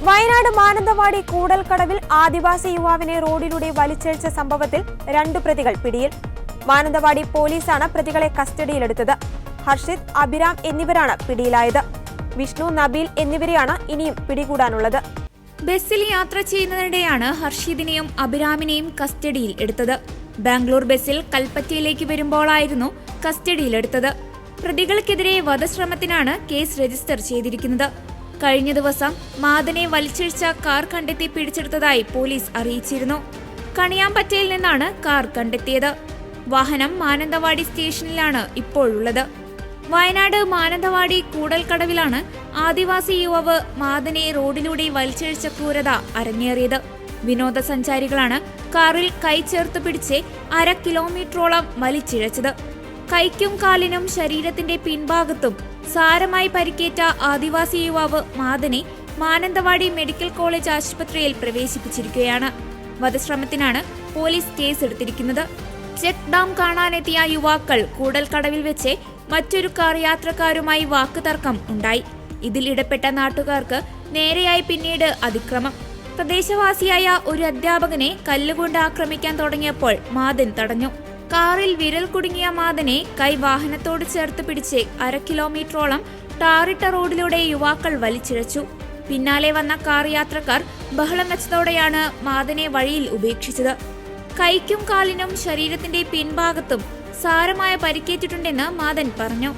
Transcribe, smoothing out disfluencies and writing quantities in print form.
വയനാട് മാനന്തവാടി കൂടൽക്കടവിൽ ആദിവാസി യുവാവിനെ റോഡിലൂടെ വലിച്ചിഴച്ച സംഭവത്തിൽ 2 പ്രതികൾ പിടിയിൽ. മാനന്തവാടി പോലീസാണ് പ്രതികളെ കസ്റ്റഡിയിലെടുത്തത്. ഹർഷിത്, അഭിരാം എന്നിവരാണ് പിടിയിലായത്. വിഷ്ണു, നബീൽ എന്നിവരെയാണ് ഇനിയും പിടികൂടാനുള്ളത്. ബസ്സിൽ യാത്ര ചെയ്യുന്നതിനിടെയാണ് ഹർഷിദിനെയും അഭിരാമിനെയും കസ്റ്റഡിയിൽ എടുത്തത്. ബാംഗ്ലൂർ ബസ്സിൽ കൽപ്പറ്റയിലേക്ക് വരുമ്പോഴായിരുന്നു കസ്റ്റഡിയിലെടുത്തത്. പ്രതികൾക്കെതിരെ വധശ്രമത്തിനാണ് കേസ് രജിസ്റ്റർ ചെയ്തിരിക്കുന്നത്. കഴിഞ്ഞ ദിവസം മാദനെ വലിച്ചിഴച്ച കാർ കണ്ടെത്തി പിടിച്ചെടുത്തതായി പോലീസ് അറിയിച്ചിരുന്നു. കണിയാമ്പറ്റയിൽ നിന്നാണ് കാർ കണ്ടെത്തിയത്. വാഹനം മാനന്തവാടി സ്റ്റേഷനിലാണ് ഇപ്പോഴുള്ളത്. വയനാട് മാനന്തവാടി കൂടൽക്കടവിലാണ് ആദിവാസി യുവാവ് മാദനെ റോഡിലൂടെ വലിച്ചിഴച്ച ക്രൂരത അരങ്ങേറിയത്. വിനോദസഞ്ചാരികളാണ് കാറിൽ കൈ ചേർത്ത് പിടിച്ച് 1/2 കിലോമീറ്ററോളം വലിച്ചിഴച്ചത്. കൈക്കും കാലിനും ശരീരത്തിന്റെ പിൻഭാഗത്തും സാരമായി പരിക്കേറ്റ ആദിവാസി യുവാവ് മാദനെ മാനന്തവാടി മെഡിക്കൽ കോളേജ് ആശുപത്രിയിൽ പ്രവേശിപ്പിച്ചിരിക്കുകയാണ്. വധശ്രമത്തിനാണ് പോലീസ് കേസെടുത്തിരിക്കുന്നത്. ചെക്ക് ഡാം കാണാനെത്തിയ യുവാക്കൾ കൂടൽക്കടവിൽ വെച്ച് മറ്റൊരു കാർ യാത്രക്കാരുമായി വാക്കുതർക്കം ഉണ്ടായി. ഇതിൽ ഇടപെട്ട നാട്ടുകാർക്ക് നേരെയായി പിന്നീട് അതിക്രമം. പ്രദേശവാസിയായ ഒരു അധ്യാപകനെ കല്ലുകൊണ്ട് ആക്രമിക്കാൻ തുടങ്ങിയപ്പോൾ മാദൻ തടഞ്ഞു. കാറിൽ വിരൽ കുടുങ്ങിയ മാദനെ കൈ വാഹനത്തോട് ചേർത്ത് പിടിച്ച് 1/2 കിലോമീറ്ററോളം ടാറിട്ട റോഡിലൂടെ യുവാക്കൾ വലിച്ചിഴച്ചു. പിന്നാലെ വന്ന കാർ യാത്രക്കാർ ബഹളം വെച്ചതോടെയാണ് മാദനെ വഴിയിൽ ഉപേക്ഷിച്ചത്. കൈക്കും കാലിനും ശരീരത്തിന്റെ പിൻഭാഗത്തും സാരമായ പരിക്കേറ്റിട്ടുണ്ടെന്ന് മാദൻ പറഞ്ഞു.